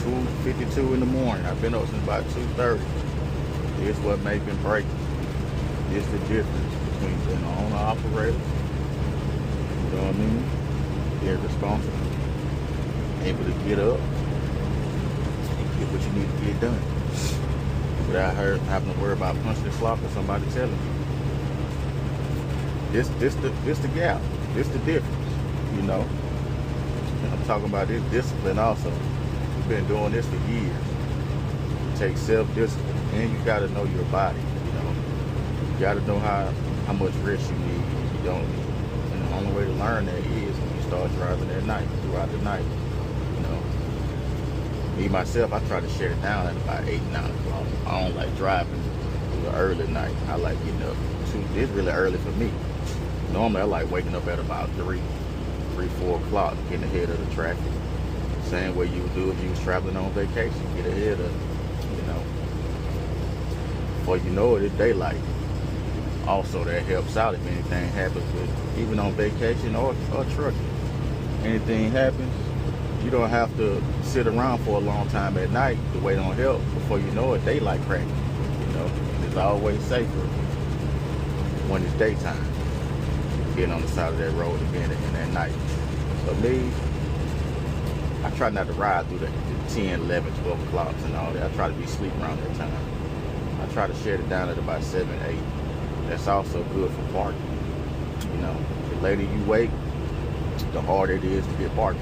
2:52 in the morning. I've been up since about 2:30. This what make and break. This the difference between being an owner operator, you know what I mean? Being responsible, able to get up and get what you need to get done without having to worry about punching the clock or somebody telling you. This the gap. This the difference, you know. And I'm talking about this discipline also. We've been doing this for years. It takes self-discipline, and you got to know your body. You know, you got to know how much rest you need and you don't need. And the only way to learn that is when you start driving at night, throughout the night. You know, me myself, I try to shut it down at about 8, 9 o'clock. I don't like driving through the early night. I like getting up. It's really early for me. Normally, I like waking up at about 3, 4 o'clock, getting ahead of the traffic. Same way you would do if you was traveling on vacation. Get ahead of it, you know. Before you know it, it's daylight. Also, that helps out if anything happens with, even on vacation or trucking. Anything happens, you don't have to sit around for a long time at night to wait on help. Before you know it, daylight cracking. You know, it's always safer when it's daytime, being on the side of that road and being in that night. So me, I try not to ride through the 10, 11, 12 o'clocks and all that. I try to be asleep around that time. I try to shut it down at about 7, 8. That's also good for parking. You know, the later you wait, the harder it is to get parking.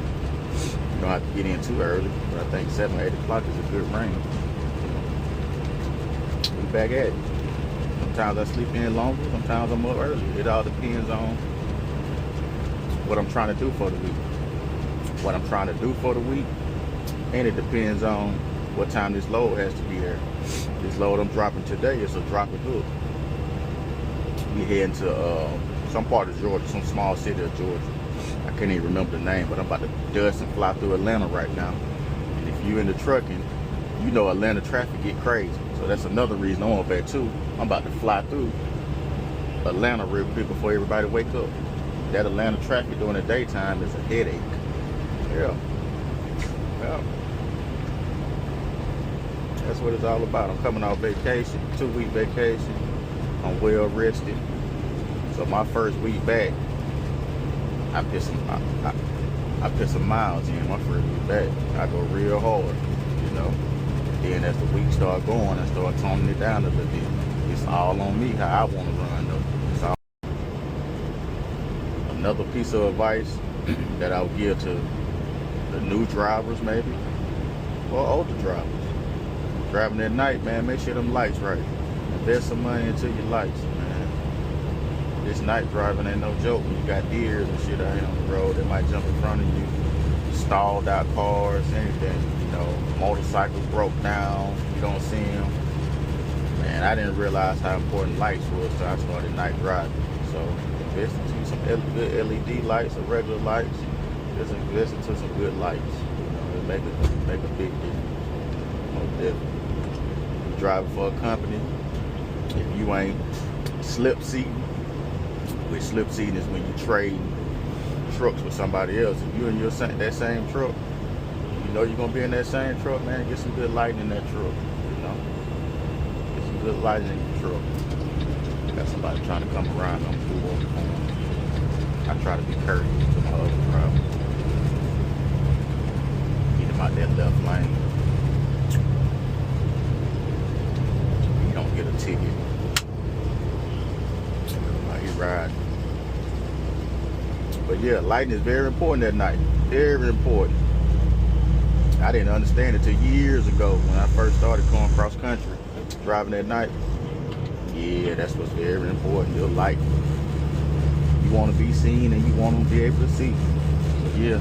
You don't have to get in too early, but I think 7 or 8 o'clock is a good range. We back at it. Sometimes I sleep in longer, sometimes I'm up early. It all depends on what I'm trying to do for the week. And it depends on what time this load has to be there. This load I'm dropping today is a drop and hook. We heading to some part of Georgia, some small city of Georgia. I can't even remember the name, but I'm about to dust and fly through Atlanta right now. And if you into trucking, you know Atlanta traffic get crazy. So that's another reason I'm up there too. I'm about to fly through Atlanta real quick before everybody wake up. That Atlanta traffic during the daytime is a headache. Yeah. That's what it's all about. I'm coming off vacation, 2-week vacation. I'm well rested. So my first week back, I put some miles in my first week back. I go real hard, you know. Then as the week start going, I start toning it down a little bit. It's all on me how I want to run though. It's all. Another piece of advice that I would give to the new drivers maybe, or older drivers. Driving at night, man, make sure them lights right. Invest some money into your lights, man. This night driving ain't no joke. When you got deers and shit out here on the road that might jump in front of you, stalled out cars, anything, you know, motorcycles broke down, you don't see them. Man, I didn't realize how important lights was until I started night driving. So invest into some good LED lights or regular lights. Just invest into some good lights. You know, it make a big difference. Most definitely. You driving for a company, if you ain't slip seating, which slip seating is when you trade trucks with somebody else. If you in that same truck, you know you're gonna be in that same truck, man. Get some good lighting in that truck, you know. Get some good lighting in your truck. Got somebody trying to come around on pull over the corner. I try to be courteous to my other driver. Get him out that left lane. You don't get a ticket. While he riding. But yeah, lighting is very important at night. Very important. I didn't understand it till years ago when I first started going cross country, driving at night. Yeah, that's what's very important. Your light. You want to be seen and you want to be able to see. So yeah,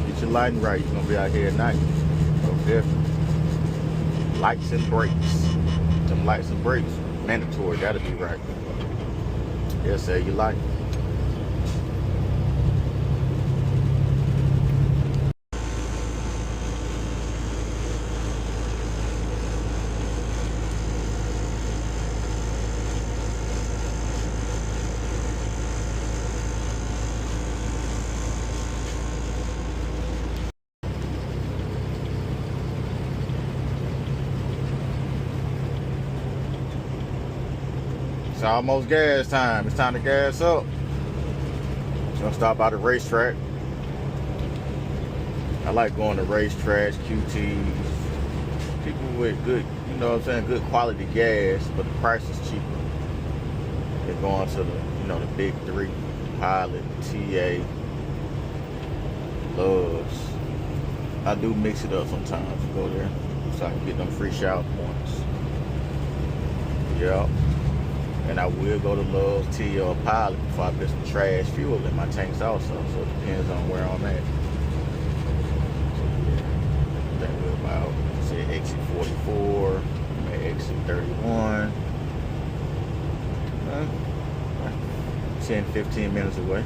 get your lighting right. You're gonna be out here at night. So definitely. Lights and brakes. Some lights and brakes, mandatory. Gotta be right. Yeah, say you like. almost gas time. It's time to gas up. Gonna stop by the racetrack. I like going to racetracks, QTs, people with good, you know what I'm saying, good quality gas, but the price is cheaper. They're going to the, you know, the big three, Pilot, TA, Loves. I do mix it up sometimes to go there so I can get them free shower points. Yeah. And I will go to Love's, TA, or Pilot before I put some trash fuel in my tanks also. So it depends on where I'm at. So yeah, I think we're about, say, exit 44, maybe exit 31. 10, 15 minutes away.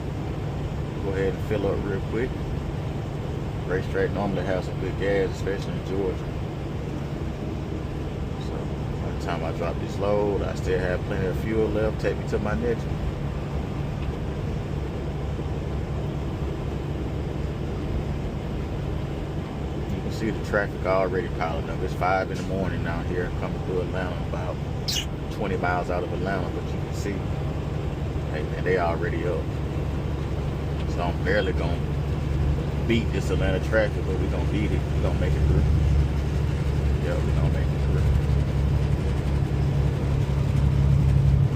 Go ahead and fill up real quick. Racetrack normally has some good gas, especially in Georgia. So by the time I drop this load, I still have plenty of fuel left. Take me to my next one. You can see the traffic already piling up. It's 5 in the morning out here coming through Atlanta, about 20 miles out of Atlanta, but you can see, hey man, they already up. So I'm barely gonna beat this Atlanta traffic, but we're gonna beat it. We're gonna make it through. Yeah, we're gonna make it through.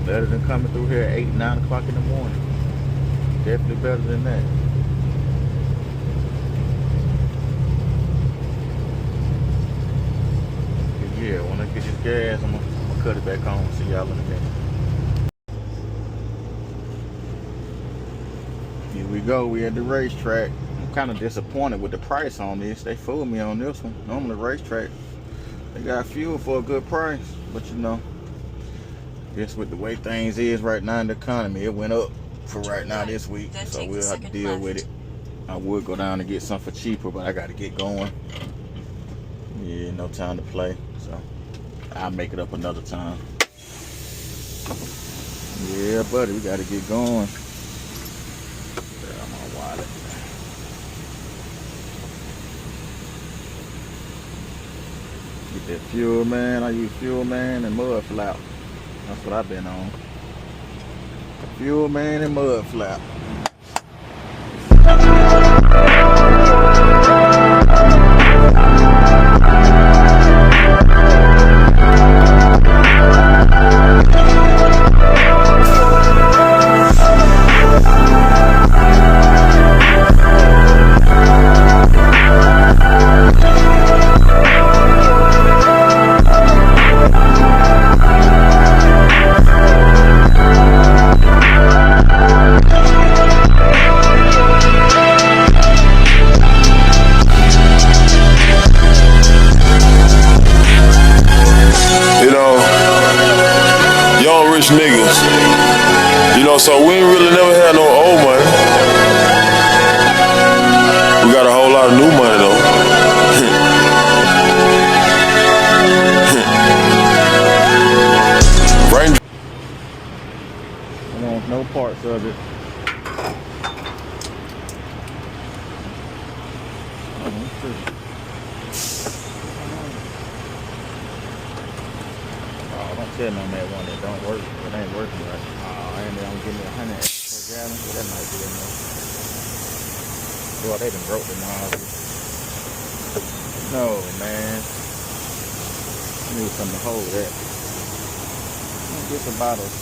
Better than coming through here at 8, 9 o'clock in the morning. Definitely better than that. But yeah, when I get this gas, I'm gonna cut it back on. See y'all in a minute. Here we go. We at the racetrack. I'm kind of disappointed with the price on this. They fooled me on this one. Normally the racetrack, they got fuel for a good price, but you know, guess with the way things is right now in the economy, it went up for right now this week, so we'll have to deal with it. I would go down and get some for cheaper, but I got to get going. Yeah, no time to play, so I'll make it up another time. Yeah, buddy, we got to get going. Get that Fuel Man. I use Fuel Man and Mud Flap. That's what I've been on. Fuel Man and Mud Flap. Niggas, you know, so we ain't really never had no old money. We got a whole lot of new money though. Ranger. I want no parts of it. Tell me on that one that don't work. It ain't working right. And they don't give me 100 per gallon. So that might be enough. Well, they done broke the nozzle. No, man. I need something to hold that. Get some bottles.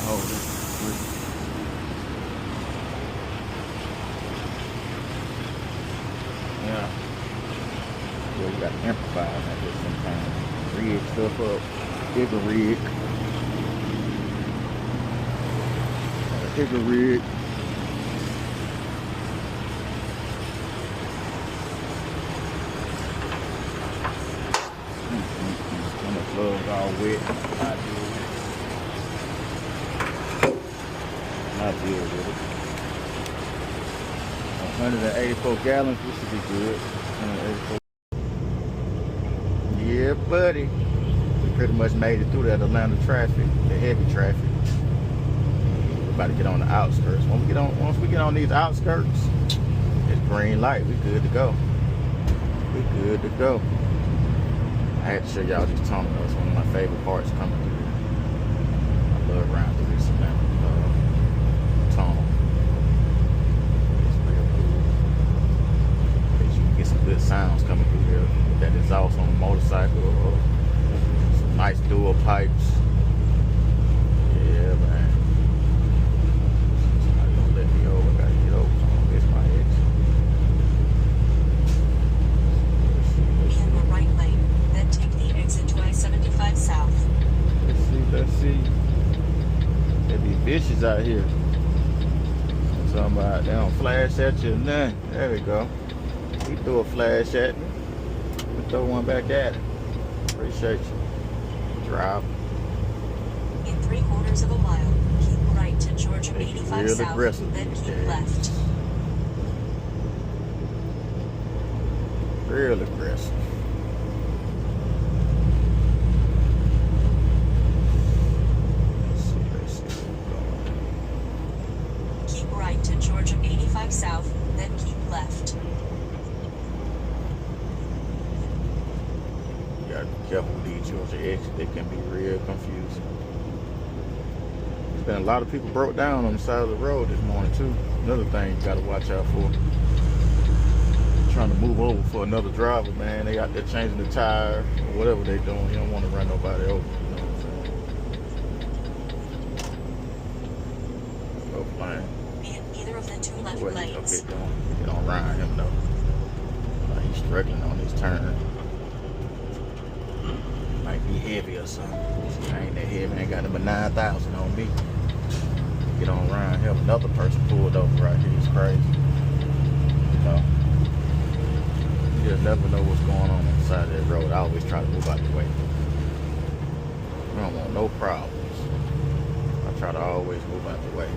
Hold it. Yeah, we got amplifiers like this sometimes. Rig stuff up. Bigger rig. Bigger rig. When the plug's all wet, not deal with it. 184 gallons, this should be good. 184. Yeah, buddy. We pretty much made it through that Atlanta traffic, the heavy traffic. We're about to get on the outskirts. Once we get on these outskirts, it's green light. We good to go. We good to go. I had to show y'all this tunnel. That's one of my favorite parts coming through here. I love riding through this tunnel. It's real cool. Because you can get some good sounds coming through here. That exhaust on a motorcycle or some nice dual pipes. Yeah, man. Somebody gonna let me over. I gotta get over. So I don't miss my exit. In the right lane, then take the exit to I-75 South. Let's see. They be vicious out here. Somebody, they don't flash at you or nothing. There we go. He threw a flash at me. We throw one back at him. Appreciate you. Drive. In 3/4 of a mile, keep right to Georgia They 85 real South, aggressive then these keep days. left. Real aggressive. Let's see where we're going. Keep right to Georgia 85 South, then keep left. You gotta be careful with these Georgia exits. They can be real confusing. There's been a lot of people broke down on the side of the road this morning too. Another thing you gotta watch out for. Trying to move over for another driver, man. They out there changing the tire or whatever they doing. You don't want to run nobody over. You know what I'm saying? Go flying. Be in either of the two left Wait, lanes. okay, don't ride him though. He's struggling on his turn. Might be heavy or something. I ain't that heavy. I ain't got number 9,000 on me. Get on around him. Another person pulled over right here. It's crazy. You know. You just never know what's going on the side of that road. I always try to move out the way. I don't want no problems. I try to always move out the way.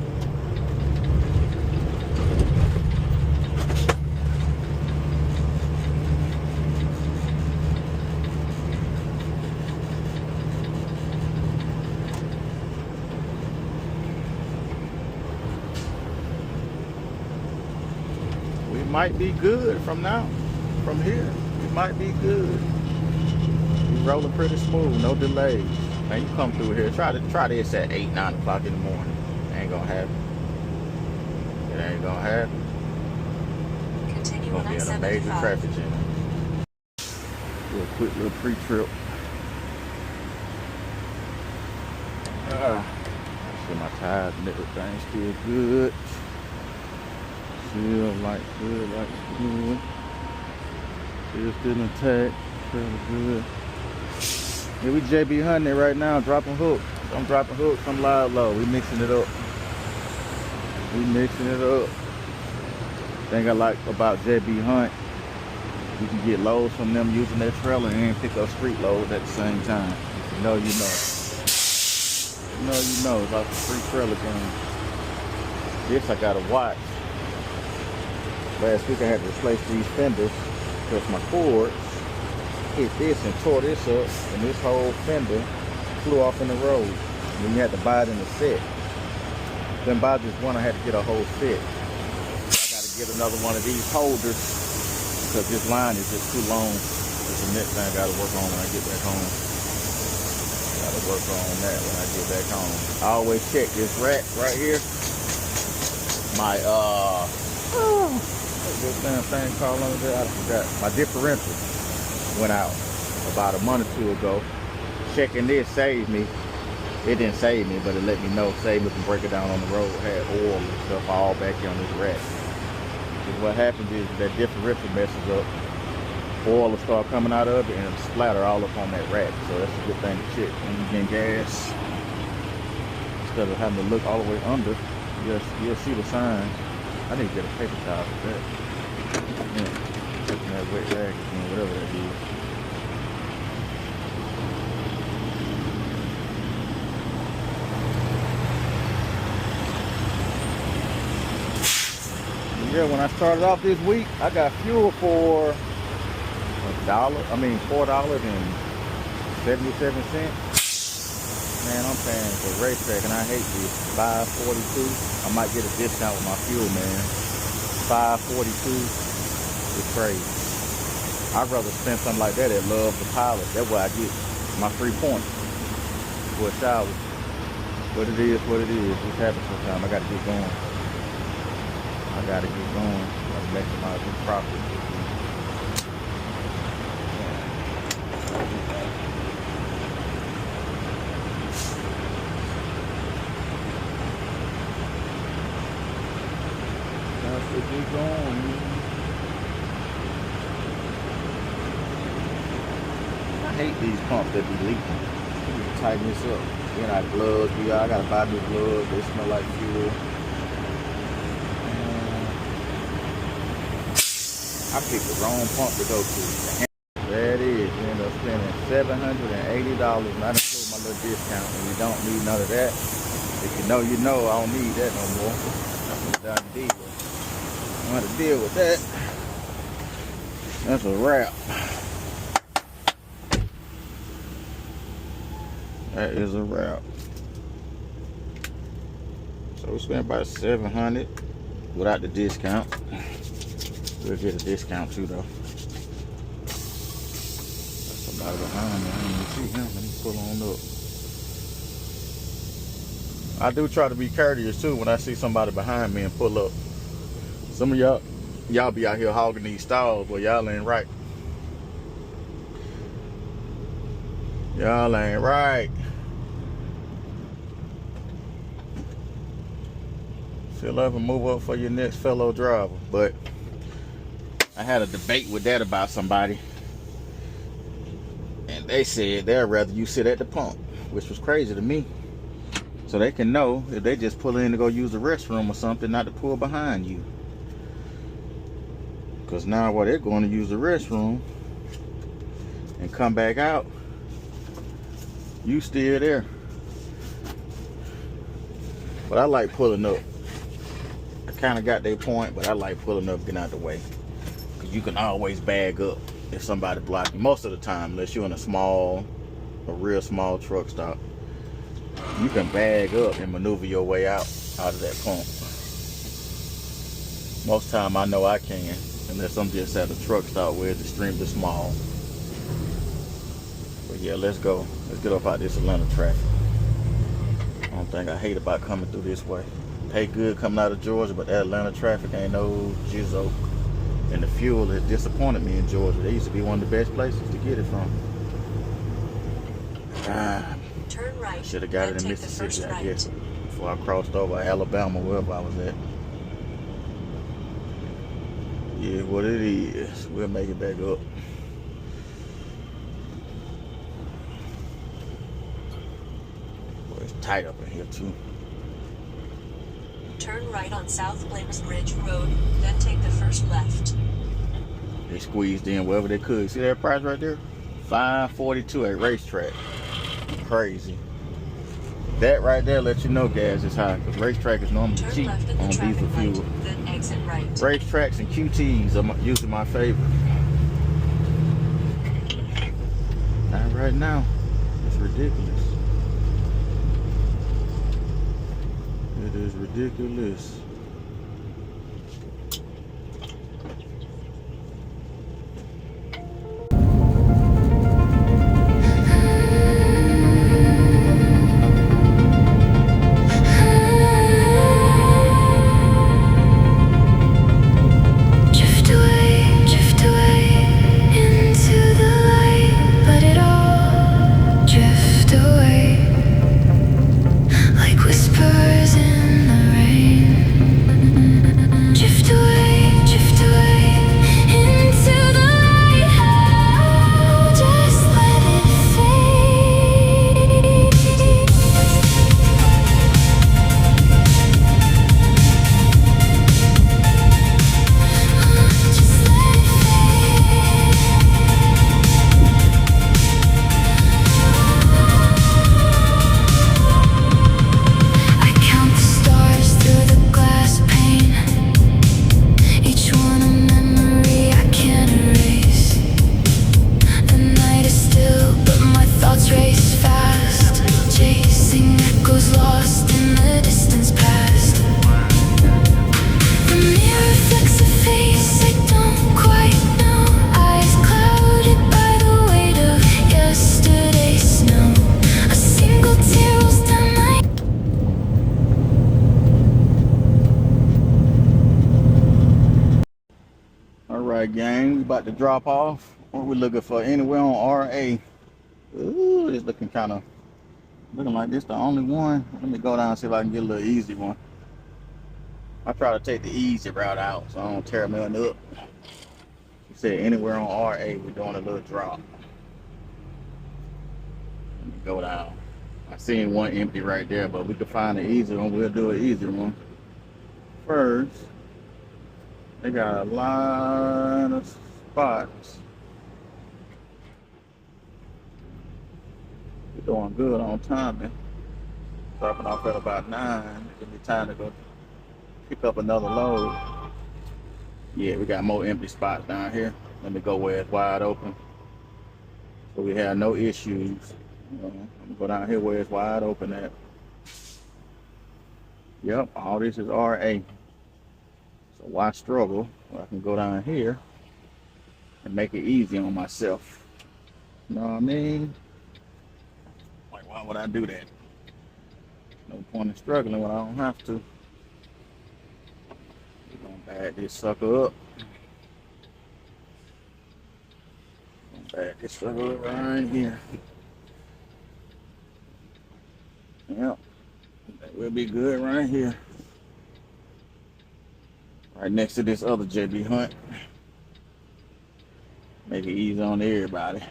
We might be good from now. From here, it might be good. We rolling pretty smooth, no delays. Man, you come through here, try this at 8, 9 o'clock in the morning. It ain't gonna happen. It ain't gonna happen. Continue You're on gonna be in a major I-75. traffic jam. Do a quick little pre-trip. See my tires and everything still good. Still like good. Still intact, fairly good. Yeah, we JB hunting right now, dropping hooks. I'm dropping hooks, I'm live low. We mixing it up. Thing I like about JB Hunt, you can get loads from them using their trailer and pick up street loads at the same time. You know. It's like a free trailer game. This I gotta watch. Last week I had to replace these fenders because my cords hit this and tore this up, and this whole fender flew off in the road. Then you had to buy it in a set. Then buy just one, I had to get a whole set. I gotta get another one of these holders because this line is just too long. That's the next thing I gotta work on when I get back home. Gotta work on that when I get back home. I always check this rack right here. My this damn thing called under there, I forgot. My differential went out about a month or two ago. Checking this saved me. It didn't save me, but it let me know, save me from breaking down on the road. Had oil and stuff all back here on this rack. Because what happens is that differential messes up. Oil will start coming out of it and it'll splatter all up on that rack. So that's a good thing to check when you get gas. Instead of having to look all the way under, you'll see the signs. I need to get a paper towel for that. Yeah, taking that wet rag again, whatever that is. Yeah, when I started off this week, I got fuel for $4.77. Man, I'm paying for racetrack, and I hate this. $5.42. I might get a discount with my fuel, man. $5.42 is crazy. I'd rather spend something like that at Love the Pilot. That's where I get my 3 points for a shower. But it is what it is. This happens sometimes. I gotta get going. Gotta maximize this profit. Gotta get going. I hate these pumps that be leaking. You need to tighten this up. Then I gloves, I gotta buy new gloves. They smell like fuel. I picked the wrong pump to go to. There it is. You end up spending $780, not including my little discount. And you don't need none of that. If you know, you know. I don't need that no more. That's what I got to deal with. I'm gonna have to deal with that. That's a wrap. That is a wrap. So we spent about $700 without the discount. We'll get a discount too, though. There's somebody behind me. I didn't even see him. Let me pull on up. I do try to be courteous too when I see somebody behind me and pull up. Some of y'all be out here hogging these stalls, but y'all ain't right. Y'all ain't right. Still ever move up for your next fellow driver, but I had a debate with that about somebody, and they said they'd rather you sit at the pump, which was crazy to me. So they can know if they just pull in to go use the restroom or something, not to pull behind you. Because now while they're going to use the restroom and come back out, you still there. But I like pulling up. I kind of got their point, but I like pulling up, getting out the way. You can always bag up if somebody blocks you. Most of the time, unless you're in a real small truck stop, you can bag up and maneuver your way out of that pump. Most time I know I can, unless I'm just at a truck stop where it's extremely small. But yeah, let's go. Let's get up out this Atlanta traffic. I don't think I hate about coming through this way. Pay good coming out of Georgia, but that Atlanta traffic ain't no jizzo. And the fuel has disappointed me in Georgia. They used to be one of the best places to get it from. Turn right. Should have got it in Mississippi, I guess, before I crossed over Alabama, wherever I was at. Yeah, what it is. We'll make it back up. Boy, it's tight up in here too. Turn right on South Blames Bridge Road, then take the first left. They squeezed in wherever they could. See that price right there? $5.42 at Racetrack. Crazy. That right there lets you know gas is high, because Racetrack is normally Turn cheap left at the on traffic diesel light, fuel. then exit right. Racetracks and QTs are usually my favorite. Not right now. It's ridiculous. It is ridiculous. Whispers in the rain. Alright, gang, we about to drop off. What we looking for? Anywhere on RA. Ooh, it's looking looking like this the only one. Let me go down and see if I can get a little easy one. I try to take the easy route out so I don't tear nothing up. He said anywhere on RA, we're doing a little drop. Let me go down. I seen one empty right there, but we could find an easy one. We'll do an easy one. First, they got a lot of spots. We're doing good on timing. Dropping off at about 9. Give me time to go pick up another load. Yeah, we got more empty spots down here. Let me go where it's wide open, so we have no issues. I'm gonna go down here where it's wide open at. Yep, all this is RA. So why struggle? Well, I can go down here and make it easy on myself. You know what I mean? Like, why would I do that? No point in struggling when I don't have to. We're gonna bag this sucker up. Bag this sucker up right here. Yep, that will be good right here. Right next to this other JB Hunt. Make it easy on everybody.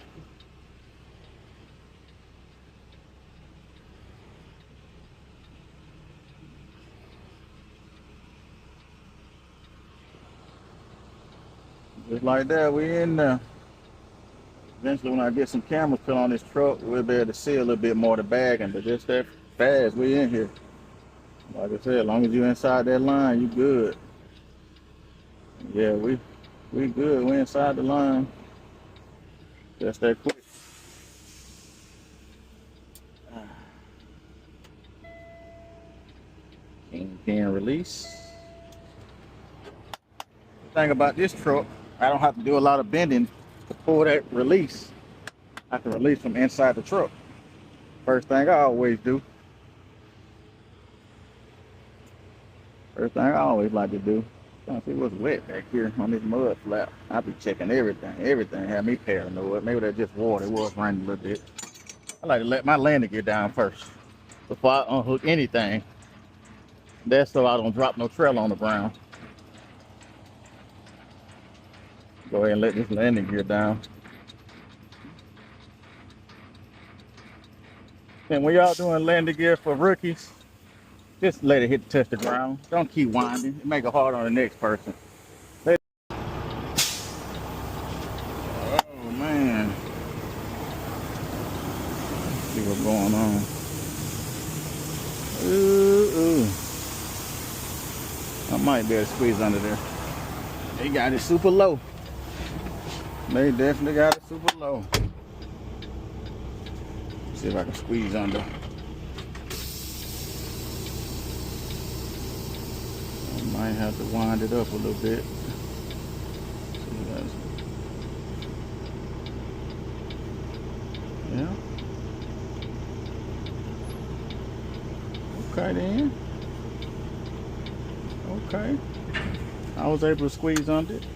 Just like that, we in there. Eventually, when I get some cameras put on this truck, we'll be able to see a little bit more of the bagging, but just that fast, we in here. Like I said, as long as you inside that line, you good. Yeah, we good. We inside the line. Just that quick. Kingpin release. The thing about this truck, I don't have to do a lot of bending to pull that release. I can release from inside the truck. First thing I always do. First thing I always like to do. Trying to see what's wet back here on this mud flap. I be checking everything. Everything had me paranoid. Maybe that's just water. It was raining a little bit. I like to let my landing gear down first before I unhook anything. That's so I don't drop no trail on the ground. Go ahead and let this landing gear down. And when y'all doing landing gear for rookies, just let it touch the ground. Don't keep winding. It make it hard on the next person. Oh man. Let's see what's going on. Ooh. I might be able to squeeze under there. They got it super low. They definitely got it super low. See if I can squeeze under. I might have to wind it up a little bit. Yeah. Okay then. Okay. I was able to squeeze under it.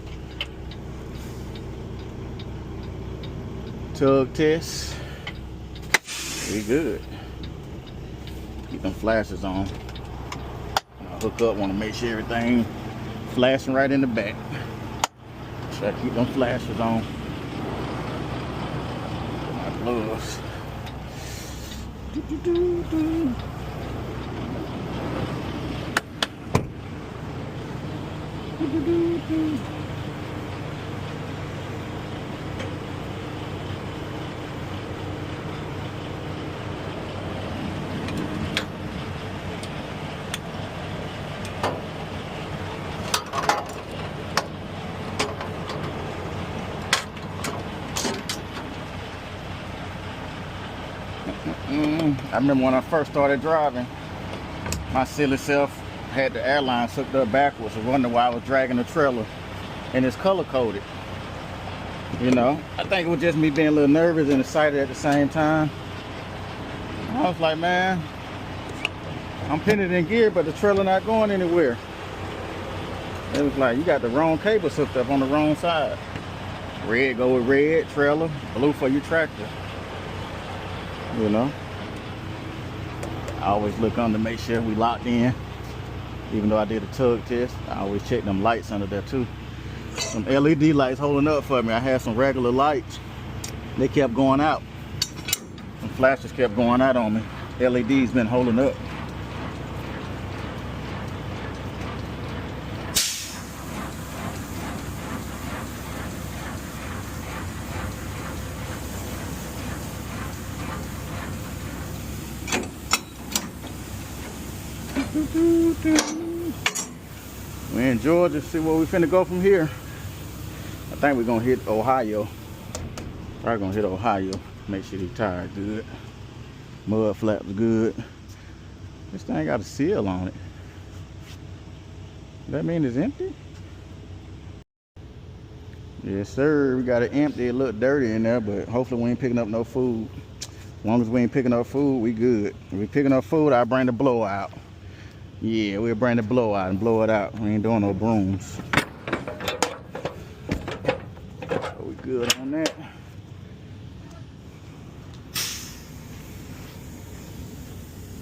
Tug test. We good. Keep them flashes on. I'll hook up, want to make sure everything flashing right in the back. So I keep them flashes on. My gloves. I remember when I first started driving, my silly self had the airlines hooked up backwards and wondered why I was dragging the trailer and it's color coded. You know, I think it was just me being a little nervous and excited at the same time. I was like, man, I'm pinning in gear, but the trailer not going anywhere. It was like, you got the wrong cables hooked up on the wrong side. Red go with red, trailer, blue for your tractor. You know? I always look under to make sure we locked in. Even though I did a tug test, I always check them lights under there too. Some LED lights holding up for me. I had some regular lights. They kept going out. Some flashes kept going out on me. LED's been holding up. We're in Georgia. See where we finna go from here. I think we're gonna hit Ohio. Probably gonna hit Ohio. Make sure the tire good. Mud flaps good. This thing got a seal on it. That mean it's empty? Yes, sir. We got it empty. It look dirty in there, but hopefully we ain't picking up no food. As long as we ain't picking up food, we good. If we picking up food, I'll bring the blowout. Yeah, we'll bring the blowout and blow it out. We ain't doing no brooms. So we good on that.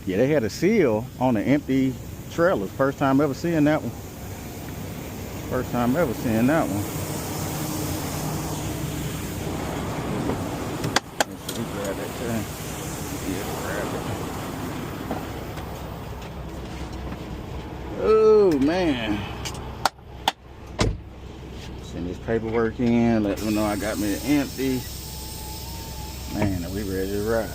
Yeah, they had a seal on the empty trailers. First time ever seeing that one. First time ever seeing that one. Let's see, we grab that thing. Yeah, grab it. Oh man. Send this paperwork in, let them know I got me empty. Man, are we ready to ride?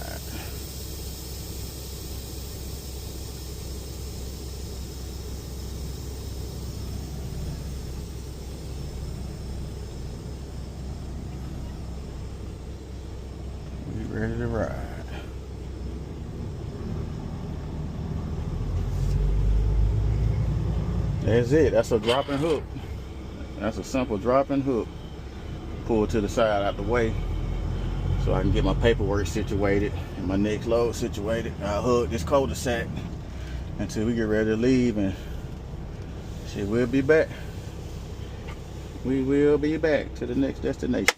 We ready to ride. That's it. That's a dropping hook. That's a simple dropping hook. Pull to the side out the way so I can get my paperwork situated and my next load situated. I'll hook this cul-de-sac until we get ready to leave, and shit, we'll be back. We will be back to the next destination.